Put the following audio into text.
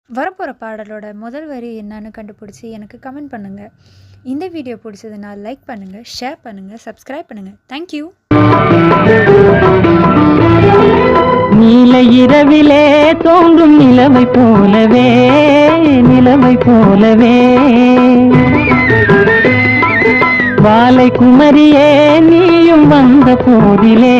வரப்போகிற பாடலோட முதல் வரி என்னன்னு கண்டுபிடிச்சி எனக்கு கமெண்ட் பண்ணுங்கள். இந்த வீடியோ பிடிச்சதுன்னா லைக் பண்ணுங்கள், ஷேர் பண்ணுங்கள், சப்ஸ்கிரைப் பண்ணுங்கள். தேங்க்யூ. நீல இரவிலே தோன்றும் நிலவை போலவே வாலை குமரியே நீயும் வந்த போதிலே